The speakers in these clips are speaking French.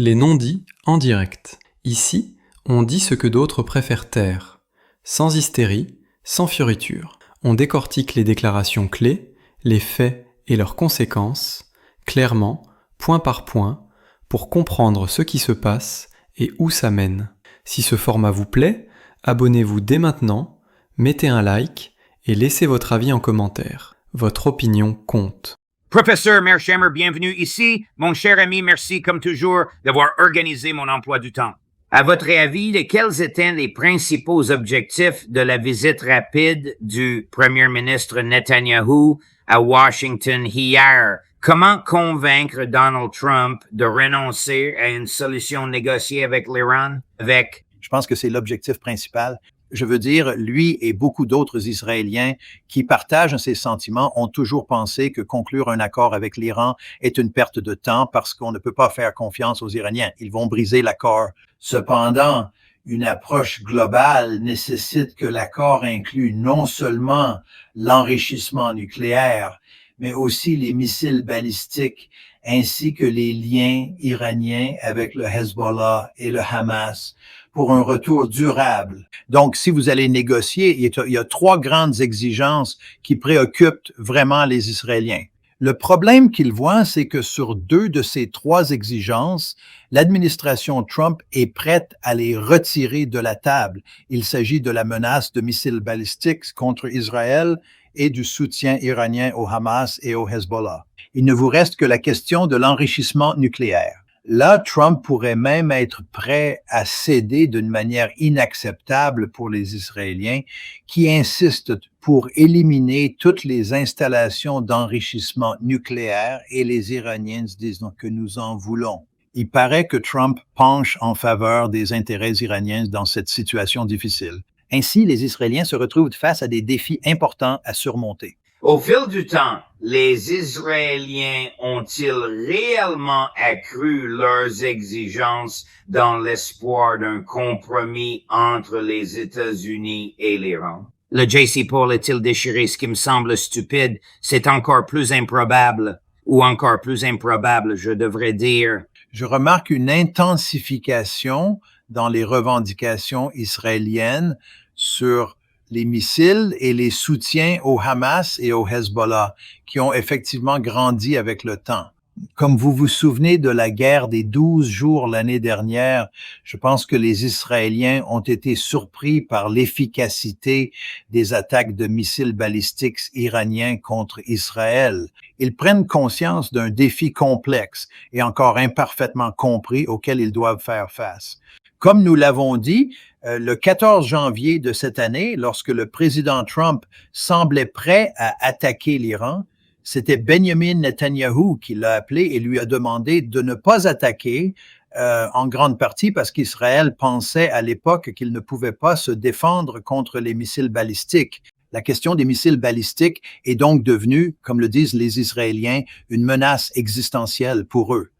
Les non-dits en direct. Ici, on dit ce que d'autres préfèrent taire. Sans hystérie, sans fioriture. On décortique les déclarations clés, les faits et leurs conséquences, clairement, point par point, pour comprendre ce qui se passe et où ça mène. Si ce format vous plaît, abonnez-vous dès maintenant, mettez un like et laissez votre avis en commentaire. Votre opinion compte. Professeur Mearsheimer, bienvenue ici. Mon cher ami, merci comme toujours d'avoir organisé mon emploi du temps. À votre avis, quels étaient les principaux objectifs de la visite rapide du Premier ministre Netanyahu à Washington hier? Comment convaincre Donald Trump de renoncer à une solution négociée avec l'Iran? Je pense que c'est l'objectif principal. Je veux dire, lui et beaucoup d'autres Israéliens qui partagent ces sentiments ont toujours pensé que conclure un accord avec l'Iran est une perte de temps parce qu'on ne peut pas faire confiance aux Iraniens. Ils vont briser l'accord. Cependant, une approche globale nécessite que l'accord inclue non seulement l'enrichissement nucléaire, mais aussi les missiles balistiques ainsi que les liens iraniens avec le Hezbollah et le Hamas pour un retour durable. Donc, si vous allez négocier, il y a trois grandes exigences qui préoccupent vraiment les Israéliens. Le problème qu'ils voient, c'est que sur deux de ces trois exigences, l'administration Trump est prête à les retirer de la table. Il s'agit de la menace de missiles balistiques contre Israël et du soutien iranien au Hamas et au Hezbollah. Il ne vous reste que la question de l'enrichissement nucléaire. Là, Trump pourrait même être prêt à céder d'une manière inacceptable pour les Israéliens qui insistent pour éliminer toutes les installations d'enrichissement nucléaire et les Iraniens disent que nous en voulons. Il paraît que Trump penche en faveur des intérêts iraniens dans cette situation difficile. Ainsi, les Israéliens se retrouvent face à des défis importants à surmonter. Au fil du temps, les Israéliens ont-ils réellement accru leurs exigences dans l'espoir d'un compromis entre les États-Unis et l'Iran? Le J.C. Paul est-il déchiré? Ce qui me semble stupide, c'est encore plus improbable, ou encore plus improbable, je devrais dire. Je remarque une intensification dans les revendications israéliennes sur les missiles et les soutiens au Hamas et au Hezbollah, qui ont effectivement grandi avec le temps. Comme vous vous souvenez de la guerre des 12 jours l'année dernière, je pense que les Israéliens ont été surpris par l'efficacité des attaques de missiles balistiques iraniens contre Israël. Ils prennent conscience d'un défi complexe et encore imparfaitement compris auquel ils doivent faire face. Comme nous l'avons dit, le 14 janvier de cette année, lorsque le président Trump semblait prêt à attaquer l'Iran, c'était Benjamin Netanyahu qui l'a appelé et lui a demandé de ne pas attaquer, en grande partie parce qu'Israël pensait à l'époque qu'il ne pouvait pas se défendre contre les missiles balistiques. La question des missiles balistiques est donc devenue, comme le disent les Israéliens, une menace existentielle pour eux.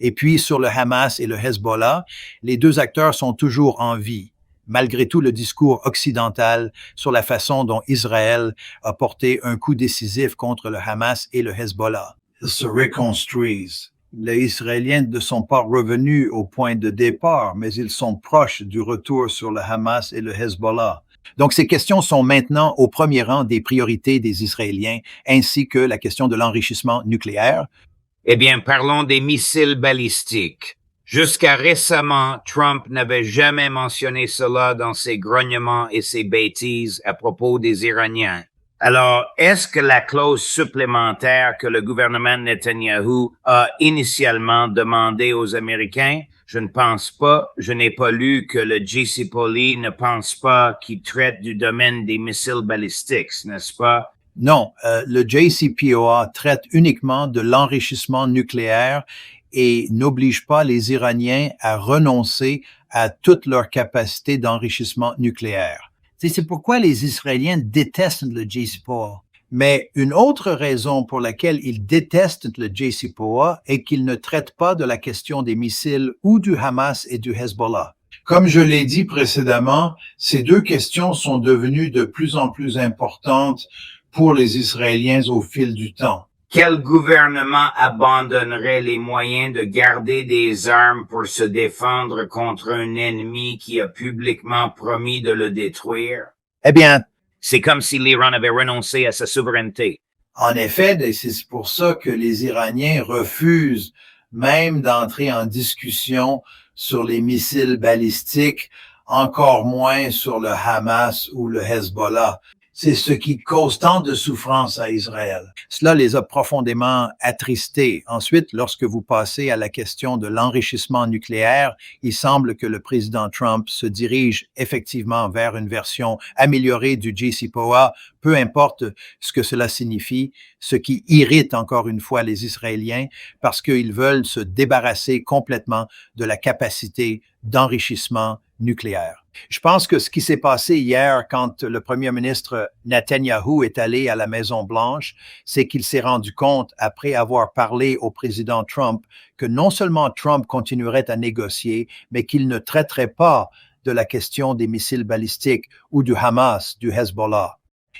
Et puis, sur le Hamas et le Hezbollah, les deux acteurs sont toujours en vie, malgré tout le discours occidental sur la façon dont Israël a porté un coup décisif contre le Hamas et le Hezbollah. Ils se reconstruisent. Les Israéliens ne sont pas revenus au point de départ, mais ils sont proches du retour sur le Hamas et le Hezbollah. Donc, ces questions sont maintenant au premier rang des priorités des Israéliens, ainsi que la question de l'enrichissement nucléaire. Eh bien, parlons des missiles balistiques. Jusqu'à récemment, Trump n'avait jamais mentionné cela dans ses grognements et ses bêtises à propos des Iraniens. Alors, est-ce que la clause supplémentaire que le gouvernement Netanyahu a initialement demandé aux Américains? Je ne pense pas. Je n'ai pas lu que le J.C. Pauli ne pense pas qu'il traite du domaine des missiles balistiques, n'est-ce pas? Non, le JCPOA traite uniquement de l'enrichissement nucléaire et n'oblige pas les Iraniens à renoncer à toute leur capacité d'enrichissement nucléaire. C'est pourquoi les Israéliens détestent le JCPOA. Mais une autre raison pour laquelle ils détestent le JCPOA est qu'il ne traite pas de la question des missiles ou du Hamas et du Hezbollah. Comme je l'ai dit précédemment, ces deux questions sont devenues de plus en plus importantes pour les Israéliens au fil du temps. Quel gouvernement abandonnerait les moyens de garder des armes pour se défendre contre un ennemi qui a publiquement promis de le détruire? Eh bien, C'est comme si l'Iran avait renoncé à sa souveraineté. en effet, c'est pour ça que les Iraniens refusent même d'entrer en discussion sur les missiles balistiques, encore moins sur le Hamas ou le Hezbollah. C'est ce qui cause tant de souffrance à Israël. Cela les a profondément attristés. Ensuite, lorsque vous passez à la question de l'enrichissement nucléaire, il semble que le président Trump se dirige effectivement vers une version améliorée du JCPOA, peu importe ce que cela signifie, ce qui irrite encore une fois les Israéliens parce qu'ils veulent se débarrasser complètement de la capacité d'enrichissement nucléaire. Je pense que ce qui s'est passé hier quand le premier ministre Netanyahou est allé à la Maison-Blanche, c'est qu'il s'est rendu compte, après avoir parlé au président Trump, que non seulement Trump continuerait à négocier, mais qu'il ne traiterait pas de la question des missiles balistiques ou du Hamas, du Hezbollah.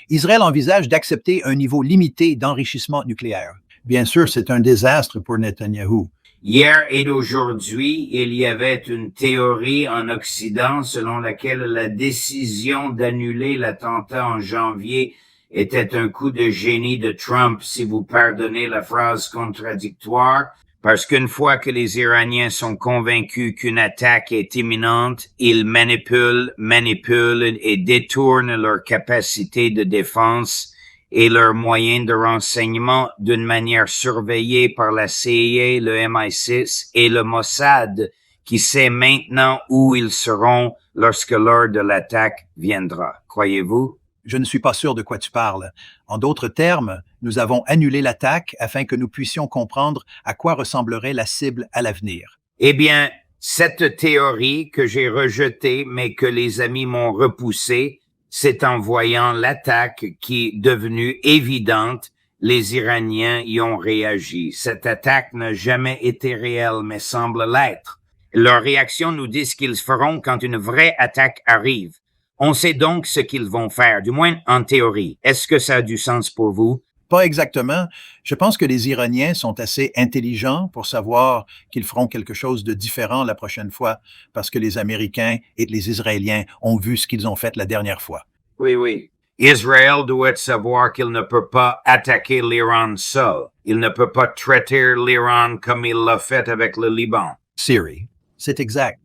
Israël envisage d'accepter un niveau limité d'enrichissement nucléaire. Bien sûr, c'est un désastre pour Netanyahou. Hier et aujourd'hui, il y avait une théorie en Occident selon laquelle la décision d'annuler l'attentat en janvier était un coup de génie de Trump, si vous pardonnez la phrase contradictoire, parce qu'une fois que les Iraniens sont convaincus qu'une attaque est imminente, ils manipulent et détournent leur capacité de défense et leurs moyens de renseignement d'une manière surveillée par la CIA, le MI6 et le Mossad, qui sait maintenant où ils seront lorsque l'heure de l'attaque viendra. Croyez-vous? Je ne suis pas sûr de quoi tu parles. En d'autres termes, nous avons annulé l'attaque afin que nous puissions comprendre à quoi ressemblerait la cible à l'avenir. Eh bien, cette théorie que j'ai rejetée, mais que les amis m'ont repoussée, c'est en voyant l'attaque qui est devenue évidente, les Iraniens y ont réagi. Cette attaque n'a jamais été réelle, mais semble l'être. Leur réaction nous dit ce qu'ils feront quand une vraie attaque arrive. On sait donc ce qu'ils vont faire, du moins en théorie. Est-ce que ça a du sens pour vous? Pas exactement. Je pense que les Iraniens sont assez intelligents pour savoir qu'ils feront quelque chose de différent la prochaine fois, parce que les Américains et les Israéliens ont vu ce qu'ils ont fait la dernière fois. Oui. Israël doit savoir qu'il ne peut pas attaquer l'Iran seul. Il ne peut pas traiter l'Iran comme il l'a fait avec le Liban. Syrie. C'est exact.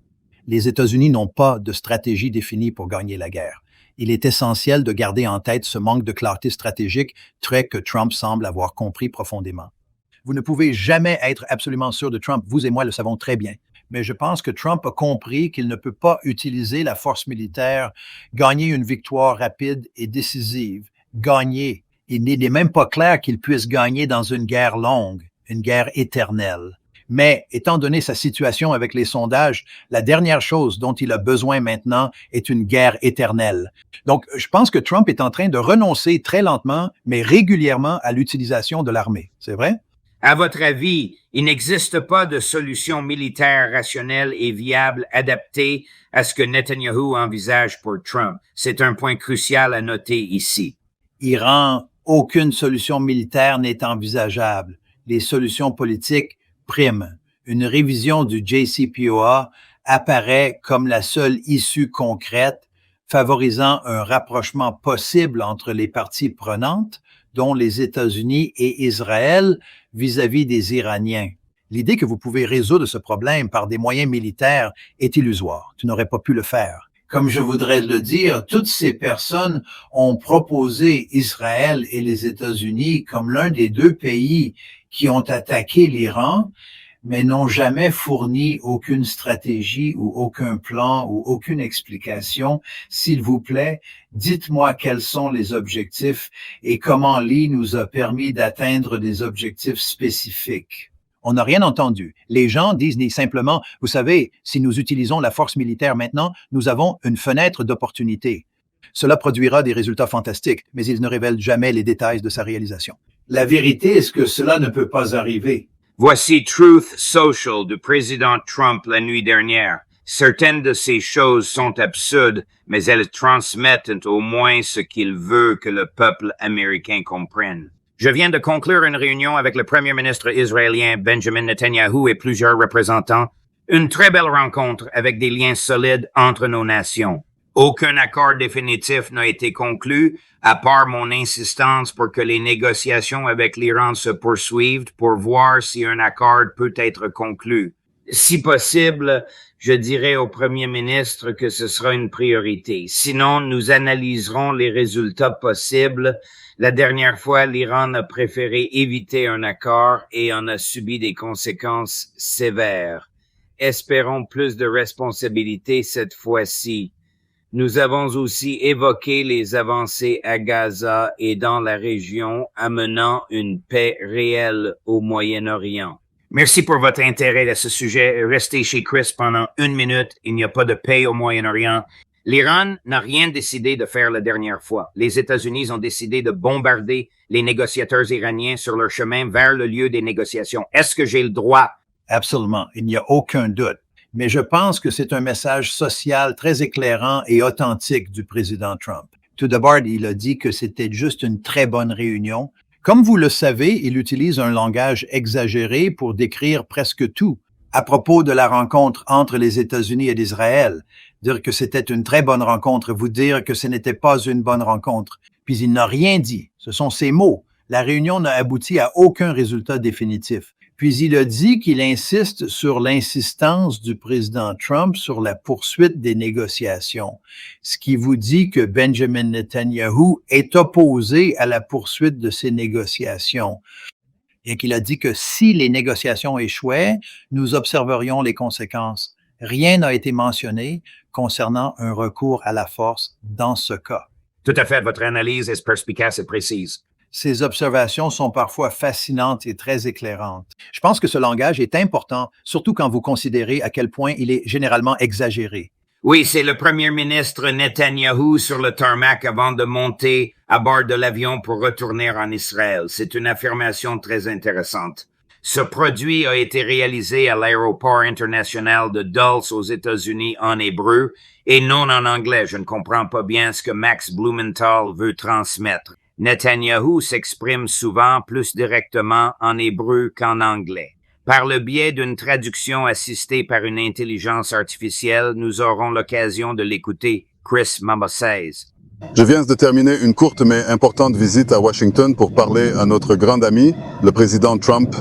Les États-Unis n'ont pas de stratégie définie pour gagner la guerre. Il est essentiel de garder en tête ce manque de clarté stratégique, trait que Trump semble avoir compris profondément. Vous ne pouvez jamais être absolument sûr de Trump, vous et moi le savons très bien. Mais je pense que Trump a compris qu'il ne peut pas utiliser la force militaire, gagner une victoire rapide et décisive, gagner. Il n'est même pas clair qu'il puisse gagner dans une guerre longue, une guerre éternelle. Mais, étant donné sa situation avec les sondages, la dernière chose dont il a besoin maintenant est une guerre éternelle. Donc, je pense que Trump est en train de renoncer très lentement, mais régulièrement à l'utilisation de l'armée. C'est vrai? À votre avis, il n'existe pas de solution militaire rationnelle et viable adaptée à ce que Netanyahou envisage pour Trump. C'est un point crucial à noter ici. Iran, aucune solution militaire n'est envisageable. Les solutions politiques priment. Une révision du JCPOA apparaît comme la seule issue concrète, favorisant un rapprochement possible entre les parties prenantes, dont les États-Unis et Israël, vis-à-vis des Iraniens. L'idée que vous pouvez résoudre ce problème par des moyens militaires est illusoire. Tu n'aurais pas pu le faire. Comme je voudrais le dire, toutes ces personnes ont proposé Israël et les États-Unis comme l'un des deux pays qui ont attaqué l'Iran, mais n'ont jamais fourni aucune stratégie ou aucun plan ou aucune explication. S'il vous plaît, dites-moi quels sont les objectifs et comment l'I nous a permis d'atteindre des objectifs spécifiques. On n'a rien entendu. Les gens disent simplement, vous savez, si nous utilisons la force militaire maintenant, nous avons une fenêtre d'opportunité. Cela produira des résultats fantastiques, mais ils ne révèlent jamais les détails de sa réalisation. La vérité est que cela ne peut pas arriver. Voici Truth Social du président Trump la nuit dernière. Certaines de ces choses sont absurdes, mais elles transmettent au moins ce qu'il veut que le peuple américain comprenne. Je viens de conclure une réunion avec le premier ministre israélien Benjamin Netanyahu et plusieurs représentants. Une très belle rencontre avec des liens solides entre nos nations. Aucun accord définitif n'a été conclu, à part mon insistance pour que les négociations avec l'Iran se poursuivent pour voir si un accord peut être conclu. Si possible, je dirais au premier ministre que ce sera une priorité. Sinon, nous analyserons les résultats possibles. La dernière fois, l'Iran a préféré éviter un accord et en a subi des conséquences sévères. Espérons plus de responsabilité cette fois-ci. Nous avons aussi évoqué les avancées à Gaza et dans la région amenant une paix réelle au Moyen-Orient. Merci pour votre intérêt à ce sujet. Restez chez Chris pendant 1 minute. Il n'y a pas de paix au Moyen-Orient. L'Iran n'a rien décidé de faire la dernière fois. Les États-Unis ont décidé de bombarder les négociateurs iraniens sur leur chemin vers le lieu des négociations. Est-ce que j'ai le droit? Absolument, il n'y a aucun doute. Mais je pense que c'est un message social très éclairant et authentique du président Trump. Tout d'abord, il a dit que c'était juste une très bonne réunion. Comme vous le savez, il utilise un langage exagéré pour décrire presque tout. À propos de la rencontre entre les États-Unis et d'Israël, dire que c'était une très bonne rencontre, vous dire que ce n'était pas une bonne rencontre. Puis il n'a rien dit. Ce sont ses mots. La réunion n'a abouti à aucun résultat définitif. Puis il a dit qu'il insiste sur l'insistance du président Trump sur la poursuite des négociations, ce qui vous dit que Benjamin Netanyahu est opposé à la poursuite de ces négociations et qu'il a dit que si les négociations échouaient, nous observerions les conséquences. Rien n'a été mentionné concernant un recours à la force dans ce cas. Tout à fait, votre analyse est perspicace et précise. Ces observations sont parfois fascinantes et très éclairantes. Je pense que ce langage est important, surtout quand vous considérez à quel point il est généralement exagéré. Oui, c'est le premier ministre Netanyahu sur le tarmac avant de monter à bord de l'avion pour retourner en Israël. C'est une affirmation très intéressante. Ce produit a été réalisé à l'aéroport international de Dulles aux États-Unis en hébreu et non en anglais. Je ne comprends pas bien ce que Max Blumenthal veut transmettre. Netanyahu s'exprime souvent plus directement en hébreu qu'en anglais. Par le biais d'une traduction assistée par une intelligence artificielle, nous aurons l'occasion de l'écouter. Chris Mambasese. Je viens de terminer une courte mais importante visite à Washington pour parler à notre grand ami, le président Trump.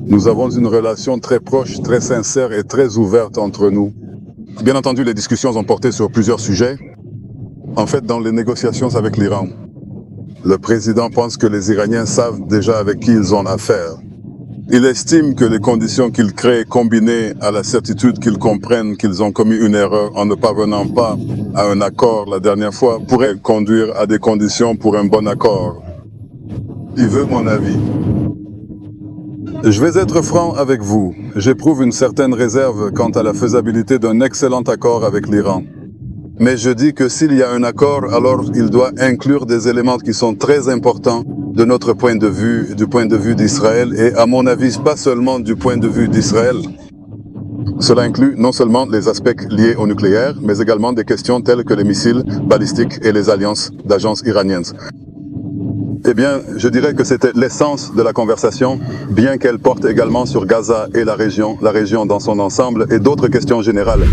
Nous avons une relation très proche, très sincère et très ouverte entre nous. Bien entendu, les discussions ont porté sur plusieurs sujets. En fait, dans les négociations avec l'Iran, le président pense que les Iraniens savent déjà avec qui ils ont affaire. Il estime que les conditions qu'il crée, combinées à la certitude qu'ils comprennent qu'ils ont commis une erreur en ne parvenant pas à un accord la dernière fois, pourraient conduire à des conditions pour un bon accord. Il veut mon avis. Je vais être franc avec vous. J'éprouve une certaine réserve quant à la faisabilité d'un excellent accord avec l'Iran. Mais je dis que s'il y a un accord, alors il doit inclure des éléments qui sont très importants de notre point de vue, du point de vue d'Israël, et à mon avis, pas seulement du point de vue d'Israël. Cela inclut non seulement les aspects liés au nucléaire, mais également des questions telles que les missiles balistiques et les alliances d'agences iraniennes. Eh bien, je dirais que c'était l'essence de la conversation, bien qu'elle porte également sur Gaza et la région dans son ensemble, et d'autres questions générales.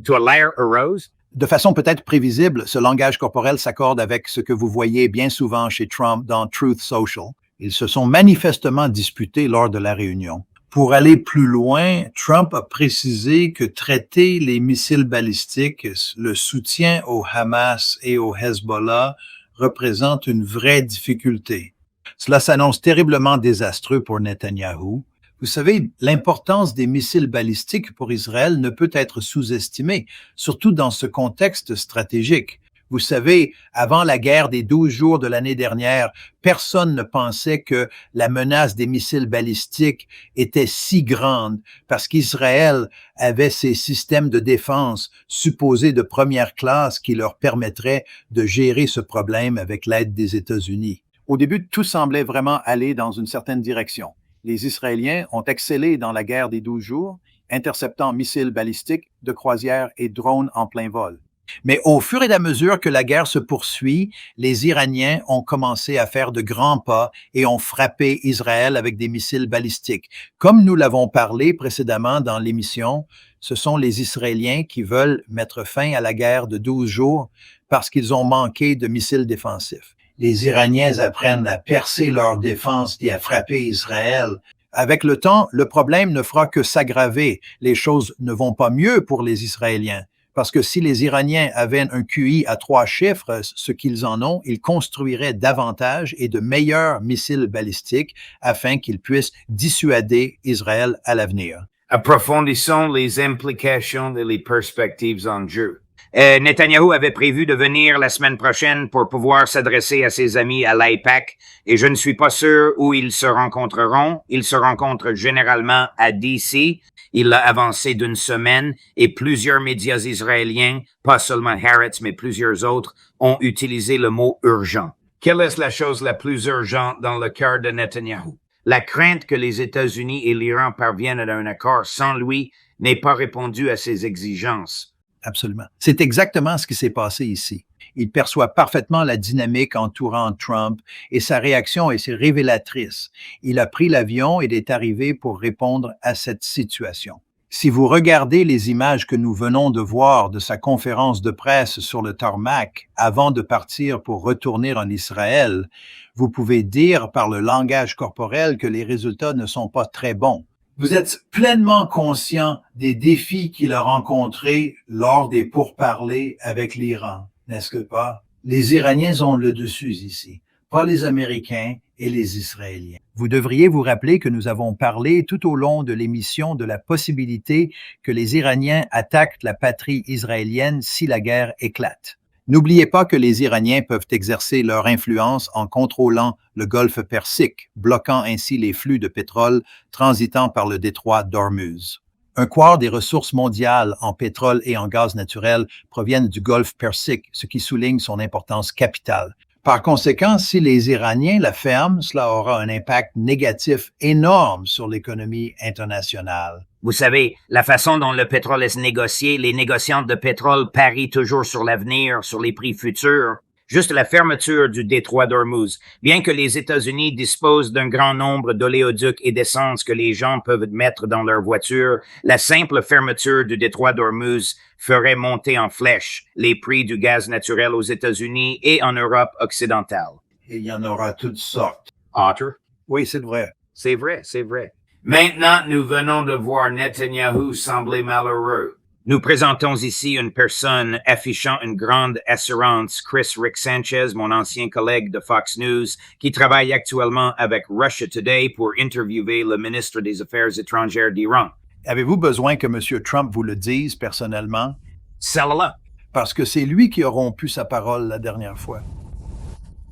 To a liar arose. De façon peut-être prévisible, ce langage corporel s'accorde avec ce que vous voyez bien souvent chez Trump dans Truth Social. Ils se sont manifestement disputés lors de la réunion. Pour aller plus loin, Trump a précisé que traiter les missiles balistiques, le soutien au Hamas et au Hezbollah représente une vraie difficulté. Cela s'annonce terriblement désastreux pour Netanyahou. Vous savez, l'importance des missiles balistiques pour Israël ne peut être sous-estimée, surtout dans ce contexte stratégique. Vous savez, avant la guerre des 12 jours de l'année dernière, personne ne pensait que la menace des missiles balistiques était si grande parce qu'Israël avait ses systèmes de défense supposés de première classe qui leur permettraient de gérer ce problème avec l'aide des États-Unis. Au début, tout semblait vraiment aller dans une certaine direction. Les Israéliens ont excellé dans la guerre des 12 jours, interceptant missiles balistiques, de croisière et drones en plein vol. Mais au fur et à mesure que la guerre se poursuit, les Iraniens ont commencé à faire de grands pas et ont frappé Israël avec des missiles balistiques. Comme nous l'avons parlé précédemment dans l'émission, ce sont les Israéliens qui veulent mettre fin à la guerre de 12 jours parce qu'ils ont manqué de missiles défensifs. Les Iraniens apprennent à percer leur défense et à frapper Israël. Avec le temps, le problème ne fera que s'aggraver. Les choses ne vont pas mieux pour les Israéliens. Parce que si les Iraniens avaient un QI à 3 chiffres, ce qu'ils en ont, ils construiraient davantage et de meilleurs missiles balistiques afin qu'ils puissent dissuader Israël à l'avenir. Approfondissons les implications et les perspectives en jeu. Netanyahou avait prévu de venir la semaine prochaine pour pouvoir s'adresser à ses amis à l'AIPAC et je ne suis pas sûr où ils se rencontreront. Ils se rencontrent généralement à DC. Il l'a avancé d'une semaine et plusieurs médias israéliens, pas seulement Haaretz mais plusieurs autres, ont utilisé le mot urgent. Quelle est la chose la plus urgente dans le cœur de Netanyahou? La crainte que les États-Unis et l'Iran parviennent à un accord sans lui n'est pas répondue à ses exigences. Absolument. C'est exactement ce qui s'est passé ici. Il perçoit parfaitement la dynamique entourant Trump et sa réaction est révélatrice. Il a pris l'avion et est arrivé pour répondre à cette situation. Si vous regardez les images que nous venons de voir de sa conférence de presse sur le tarmac avant de partir pour retourner en Israël, vous pouvez dire par le langage corporel que les résultats ne sont pas très bons. Vous êtes pleinement conscient des défis qu'il a rencontrés lors des pourparlers avec l'Iran, n'est-ce pas? Les Iraniens ont le dessus ici, pas les Américains et les Israéliens. Vous devriez vous rappeler que nous avons parlé tout au long de l'émission de la possibilité que les Iraniens attaquent la patrie israélienne si la guerre éclate. N'oubliez pas que les Iraniens peuvent exercer leur influence en contrôlant le golfe Persique, bloquant ainsi les flux de pétrole transitant par le détroit d'Ormuz. Un quart des ressources mondiales en pétrole et en gaz naturel proviennent du golfe Persique, ce qui souligne son importance capitale. Par conséquent, si les Iraniens la ferment, cela aura un impact négatif énorme sur l'économie internationale. Vous savez, la façon dont le pétrole est négocié, les négociants de pétrole parient toujours sur l'avenir, sur les prix futurs. Juste la fermeture du détroit d'Ormuz. Bien que les États-Unis disposent d'un grand nombre d'oléoducs et d'essence que les gens peuvent mettre dans leur voiture, la simple fermeture du détroit d'Ormuz ferait monter en flèche les prix du gaz naturel aux États-Unis et en Europe occidentale. Et il y en aura toutes sortes. Otter? Oui, c'est vrai. C'est vrai, c'est vrai. Maintenant, nous venons de voir Netanyahou sembler malheureux. Nous présentons ici une personne affichant une grande assurance, Chris Rick Sanchez, mon ancien collègue de Fox News, qui travaille actuellement avec Russia Today pour interviewer le ministre des Affaires étrangères d'Iran. Avez-vous besoin que M. Trump vous le dise personnellement? Celle-là. Parce que c'est lui qui a rompu sa parole la dernière fois.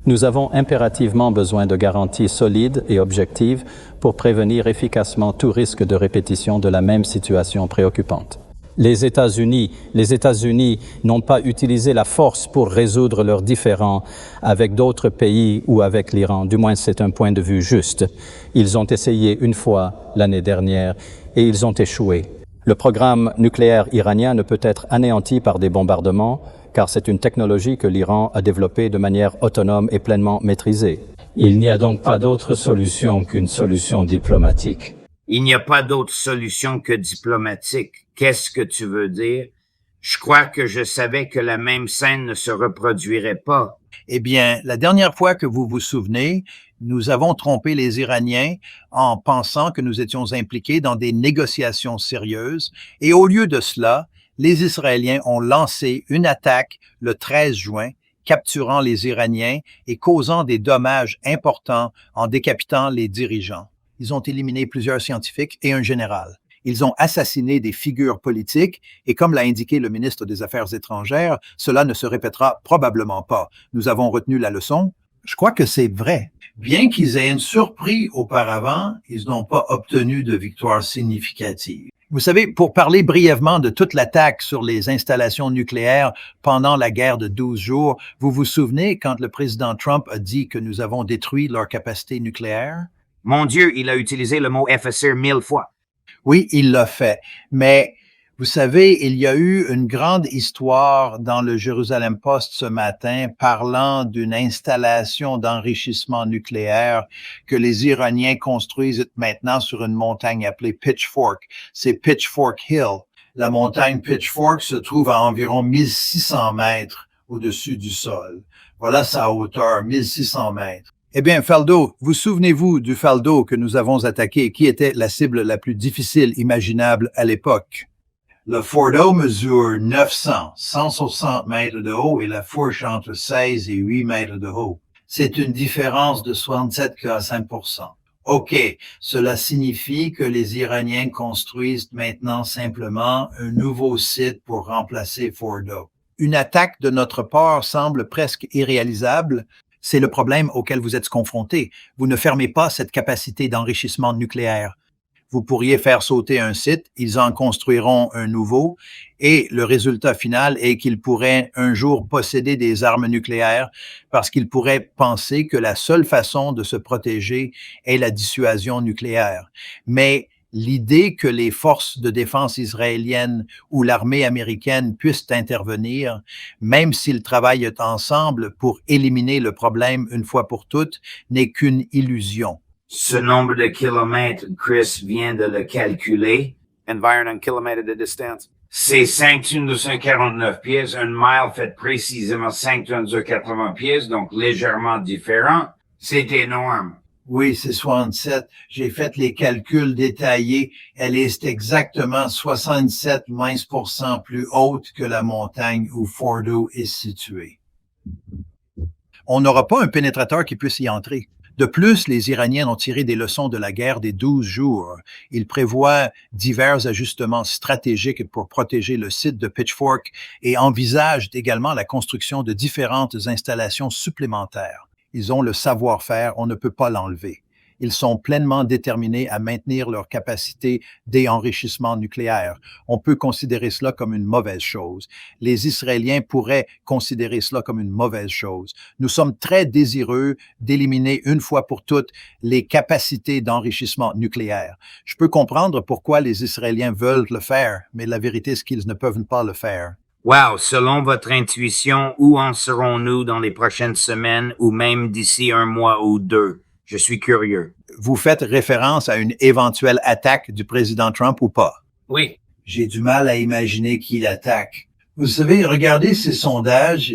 Nous avons impérativement besoin de garanties solides et objectives pour prévenir efficacement tout risque de répétition de la même situation préoccupante. Les États-Unis n'ont pas utilisé la force pour résoudre leurs différends avec d'autres pays ou avec l'Iran. Du moins, c'est un point de vue juste. Ils ont essayé une fois l'année dernière et ils ont échoué. Le programme nucléaire iranien ne peut être anéanti par des bombardements, car c'est une technologie que l'Iran a développée de manière autonome et pleinement maîtrisée. Il n'y a donc pas d'autre solution qu'une solution diplomatique. Il n'y a pas d'autre solution que diplomatique. Qu'est-ce que tu veux dire? Je crois que je savais que la même scène ne se reproduirait pas. Eh bien, la dernière fois que vous vous souvenez, nous avons trompé les Iraniens en pensant que nous étions impliqués dans des négociations sérieuses et au lieu de cela, les Israéliens ont lancé une attaque le 13 juin, capturant les Iraniens et causant des dommages importants en décapitant les dirigeants. Ils ont éliminé plusieurs scientifiques et un général. Ils ont assassiné des figures politiques et comme l'a indiqué le ministre des Affaires étrangères, cela ne se répétera probablement pas. Nous avons retenu la leçon. Je crois que c'est vrai. Bien qu'ils aient surpris auparavant, ils n'ont pas obtenu de victoire significative. Vous savez, pour parler brièvement de toute l'attaque sur les installations nucléaires pendant la guerre de 12 jours, vous vous souvenez quand le président Trump a dit que nous avons détruit leur capacité nucléaire? Mon Dieu, il a utilisé le mot FSR 1000 fois. Oui, il l'a fait. Mais Vous savez, il y a eu une grande histoire dans le Jerusalem Post ce matin parlant d'une installation d'enrichissement nucléaire que les Iraniens construisent maintenant sur une montagne appelée Pitchfork. C'est Pitchfork Hill. La montagne Pitchfork se trouve à environ 1600 mètres au-dessus du sol. Voilà sa hauteur, 1600 mètres. Eh bien, Faldo, vous souvenez-vous du Faldo que nous avons attaqué, qui était la cible la plus difficile imaginable à l'époque? Le Fordo mesure 160 mètres de haut et la fourche entre 16 et 8 mètres de haut. C'est une différence de 67,5%. OK, cela signifie que les Iraniens construisent maintenant simplement un nouveau site pour remplacer Fordo. Une attaque de notre part semble presque irréalisable. C'est le problème auquel vous êtes confrontés. Vous ne fermez pas cette capacité d'enrichissement nucléaire. Vous pourriez faire sauter un site, ils en construiront un nouveau, et le résultat final est qu'ils pourraient un jour posséder des armes nucléaires parce qu'ils pourraient penser que la seule façon de se protéger est la dissuasion nucléaire. Mais l'idée que les forces de défense israéliennes ou l'armée américaine puissent intervenir, même s'ils travaillent ensemble pour éliminer le problème une fois pour toutes, n'est qu'une illusion. Ce nombre de kilomètres, Chris vient de le calculer. Environ kilometer de distance. C'est 5 tonnes 249 pièces. Un mile fait précisément 5 tonnes 280 pièces, donc légèrement différent. C'est énorme. Oui, c'est 67. J'ai fait les calculs détaillés. Elle est exactement 67% plus haute que la montagne où Fordo est située. On n'aura pas un pénétrateur qui puisse y entrer. De plus, les Iraniens ont tiré des leçons de la guerre des 12 jours. Ils prévoient divers ajustements stratégiques pour protéger le site de Pitchfork et envisagent également la construction de différentes installations supplémentaires. Ils ont le savoir-faire, on ne peut pas l'enlever. Ils sont pleinement déterminés à maintenir leur capacité d'enrichissement nucléaire. On peut considérer cela comme une mauvaise chose. Les Israéliens pourraient considérer cela comme une mauvaise chose. Nous sommes très désireux d'éliminer une fois pour toutes les capacités d'enrichissement nucléaire. Je peux comprendre pourquoi les Israéliens veulent le faire, mais la vérité est qu'ils ne peuvent pas le faire. Wow, selon votre intuition, où en serons-nous dans les prochaines semaines ou même d'ici un mois ou deux? Je suis curieux. Vous faites référence à une éventuelle attaque du président Trump ou pas? Oui. J'ai du mal à imaginer qui l'attaque. Vous savez, regardez ces sondages,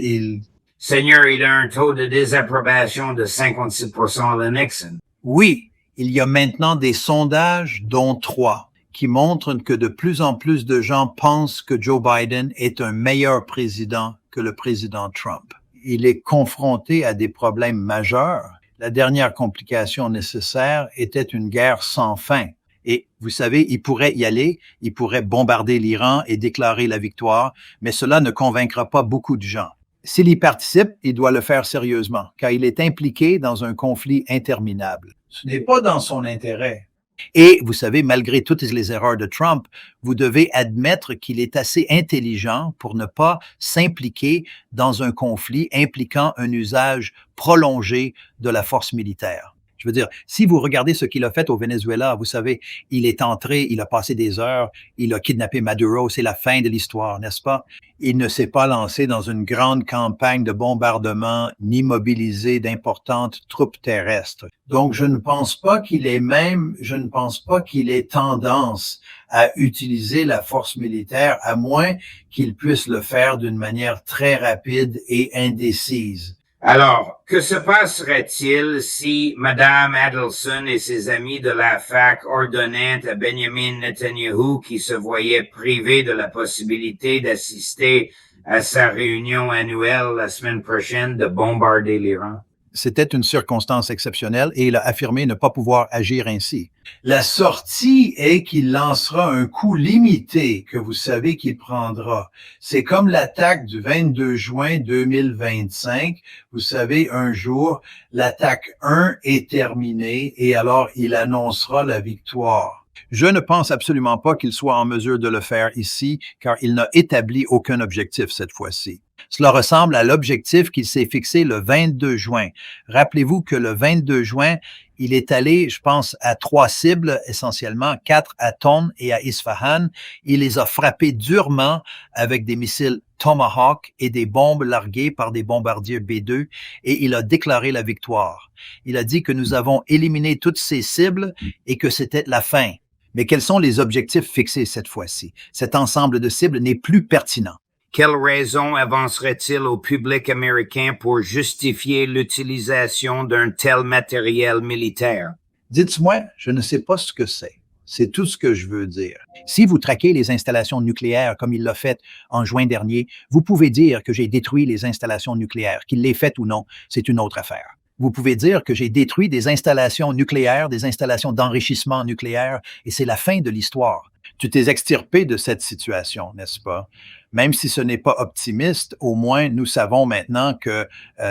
Seigneur, il a un taux de désapprobation de 56% de Nixon. Oui, il y a maintenant des sondages, dont 3, qui montrent que de plus en plus de gens pensent que Joe Biden est un meilleur président que le président Trump. Il est confronté à des problèmes majeurs. La dernière complication nécessaire était une guerre sans fin. Et vous savez, il pourrait y aller, il pourrait bombarder l'Iran et déclarer la victoire, mais cela ne convaincra pas beaucoup de gens. S'il y participe, il doit le faire sérieusement, car il est impliqué dans un conflit interminable. Ce n'est pas dans son intérêt. Et vous savez, malgré toutes les erreurs de Trump, vous devez admettre qu'il est assez intelligent pour ne pas s'impliquer dans un conflit impliquant un usage prolongé de la force militaire. Je veux dire, si vous regardez ce qu'il a fait au Venezuela, vous savez, il est entré, il a passé des heures, il a kidnappé Maduro, c'est la fin de l'histoire, n'est-ce pas? Il ne s'est pas lancé dans une grande campagne de bombardement ni mobilisé d'importantes troupes terrestres. Donc, je ne pense pas qu'il ait tendance à utiliser la force militaire, à moins qu'il puisse le faire d'une manière très rapide et indécise. Alors, que se passerait-il si Madame Adelson et ses amis de la FAC ordonnaient à Benjamin Netanyahu, qui se voyait privé de la possibilité d'assister à sa réunion annuelle la semaine prochaine, de bombarder l'Iran? C'était une circonstance exceptionnelle et il a affirmé ne pas pouvoir agir ainsi. La sortie est qu'il lancera un coup limité que vous savez qu'il prendra. C'est comme l'attaque du 22 juin 2025. Vous savez, un jour, l'attaque 1 est terminée et alors il annoncera la victoire. Je ne pense absolument pas qu'il soit en mesure de le faire ici, car il n'a établi aucun objectif cette fois-ci. Cela ressemble à l'objectif qu'il s'est fixé le 22 juin. Rappelez-vous que le 22 juin, il est allé, je pense, à 3 cibles, essentiellement 4 à Thon et à Isfahan. Il les a frappés durement avec des missiles Tomahawk et des bombes larguées par des bombardiers B-2 et il a déclaré la victoire. Il a dit que nous avons éliminé toutes ces cibles et que c'était la fin. Mais quels sont les objectifs fixés cette fois-ci? Cet ensemble de cibles n'est plus pertinent. Quelle raison avancerait-il au public américain pour justifier l'utilisation d'un tel matériel militaire? Dites-moi, je ne sais pas ce que c'est. C'est tout ce que je veux dire. Si vous traquez les installations nucléaires comme il l'a fait en juin dernier, vous pouvez dire que j'ai détruit les installations nucléaires. Qu'il l'ait fait ou non, c'est une autre affaire. Vous pouvez dire que j'ai détruit des installations nucléaires, des installations d'enrichissement nucléaire, et c'est la fin de l'histoire. Tu t'es extirpé de cette situation, n'est-ce pas? Même si ce n'est pas optimiste, au moins nous savons maintenant que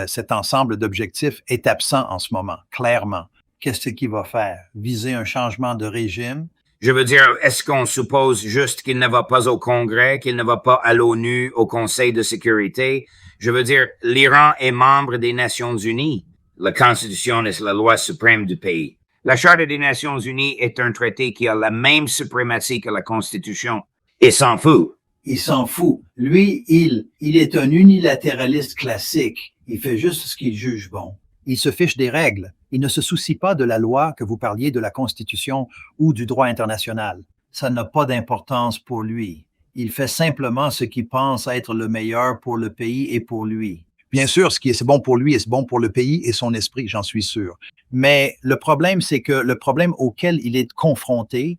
cet ensemble d'objectifs est absent en ce moment, clairement. Qu'est-ce qu'il va faire? Viser un changement de régime? Je veux dire, est-ce qu'on suppose juste qu'il ne va pas au Congrès, qu'il ne va pas à l'ONU, au Conseil de sécurité? Je veux dire, l'Iran est membre des Nations Unies. La Constitution est la loi suprême du pays. La Charte des Nations Unies est un traité qui a la même suprématie que la Constitution. Il s'en fout. Il s'en fout. Lui, il est un unilatéraliste classique. Il fait juste ce qu'il juge bon. Il se fiche des règles. Il ne se soucie pas de la loi, que vous parliez de la Constitution ou du droit international. Ça n'a pas d'importance pour lui. Il fait simplement ce qu'il pense être le meilleur pour le pays et pour lui. Bien sûr, ce qui est bon pour lui est bon pour le pays et son esprit, j'en suis sûr. Mais le problème, c'est que le problème auquel il est confronté,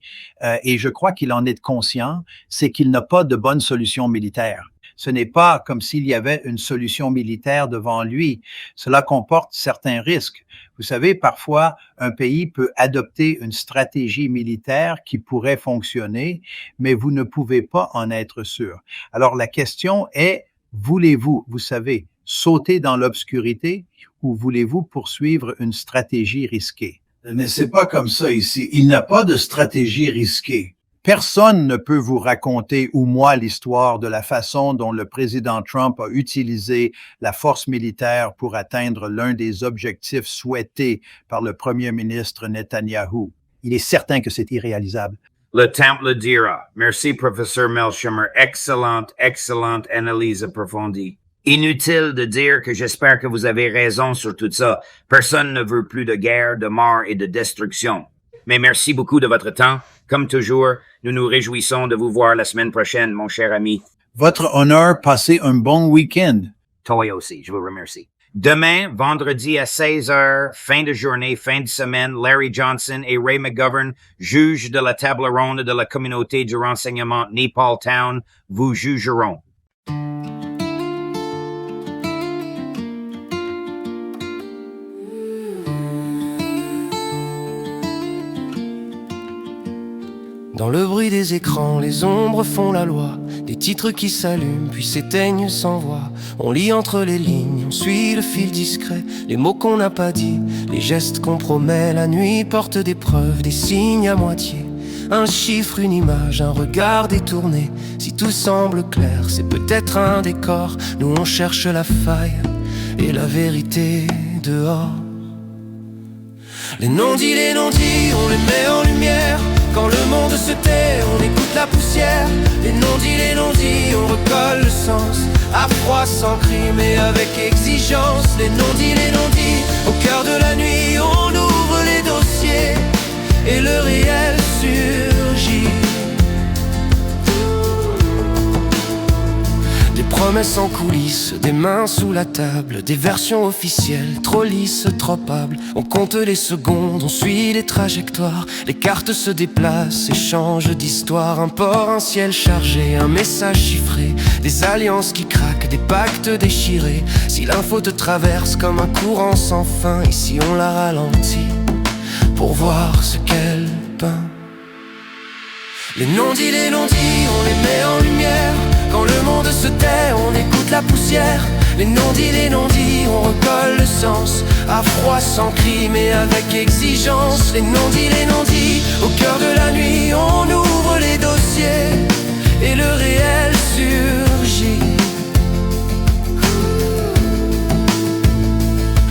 et je crois qu'il en est conscient, c'est qu'il n'a pas de bonne solution militaire. Ce n'est pas comme s'il y avait une solution militaire devant lui. Cela comporte certains risques. Vous savez, parfois, un pays peut adopter une stratégie militaire qui pourrait fonctionner, mais vous ne pouvez pas en être sûr. Alors, la question est, voulez-vous, vous savez, sauter dans l'obscurité ou voulez-vous poursuivre une stratégie risquée? Mais c'est pas comme ça ici. Il n'a pas de stratégie risquée. Personne ne peut vous raconter ou moi l'histoire de la façon dont le président Trump a utilisé la force militaire pour atteindre l'un des objectifs souhaités par le premier ministre Netanyahou. Il est certain que c'est irréalisable. Le temps le dira. Merci, professeur Melchimer. Excellente analyse approfondie. Inutile de dire que j'espère que vous avez raison sur tout ça. Personne ne veut plus de guerre, de mort et de destruction. Mais merci beaucoup de votre temps. Comme toujours, nous nous réjouissons de vous voir la semaine prochaine, mon cher ami. Votre honneur, passez un bon week-end. Toi aussi, je vous remercie. Demain, vendredi à 16h, fin de journée, fin de semaine, Larry Johnson et Ray McGovern, juges de la table ronde de la communauté du renseignement Nepal-Town, vous jugeront. Dans le bruit des écrans, les ombres font la loi. Des titres qui s'allument puis s'éteignent sans voix. On lit entre les lignes, on suit le fil discret. Les mots qu'on n'a pas dit, les gestes qu'on promet. La nuit porte des preuves, des signes à moitié. Un chiffre, une image, un regard détourné. Si tout semble clair, c'est peut-être un décor. Nous on cherche la faille et la vérité dehors. Les non-dits, on les met en lumière. Quand le monde se tait, on écoute la poussière. Les non-dits, on recolle le sens. À froid, sans cri, mais avec exigence. Les non-dits, au cœur de la nuit, on ouvre les dossiers et le réel surgit. Des promesses en coulisses, des mains sous la table, des versions officielles, trop lisses, trop hables. On compte les secondes, on suit les trajectoires. Les cartes se déplacent et changent d'histoire. Un port, un ciel chargé, un message chiffré. Des alliances qui craquent, des pactes déchirés. Si l'info te traverse comme un courant sans fin, ici on la ralentit pour voir ce qu'elle peint. Les non-dits, on les met en lumière. Quand le monde se tait, on écoute la poussière. Les non-dits, on recolle le sens. À froid, sans cri, mais avec exigence. Les non-dits, au cœur de la nuit, on ouvre les dossiers et le réel surgit.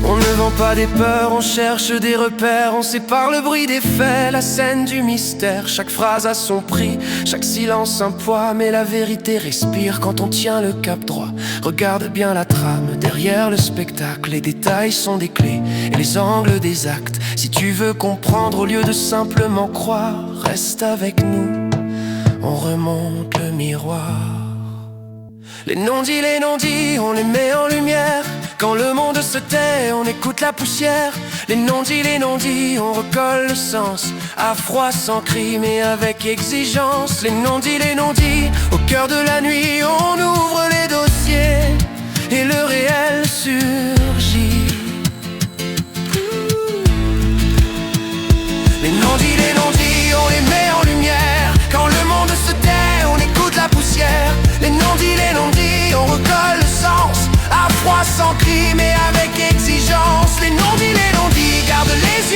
On ne vend pas des peurs, on cherche des repères. On sépare le bruit des faits, la scène du mystère. Chaque phrase a son prix, chaque silence un poids. Mais la vérité respire quand on tient le cap droit. Regarde bien la trame, derrière le spectacle. Les détails sont des clés et les angles des actes. Si tu veux comprendre au lieu de simplement croire, reste avec nous, on remonte le miroir. Les non-dits, on les met en lumière. Quand le monde se tait, on écoute la poussière. Les non-dits, on recolle le sens. À froid, sans cri, mais avec exigence. Les non-dits, au cœur de la nuit, on ouvre les dossiers et le réel surgit. Les non-dits, on les met en lumière. Quand le monde se tait, on écoute la poussière. Les non-dits, on recolle le sens. À froid, sans cri, mais avec exigence. Les non-dits, gardent les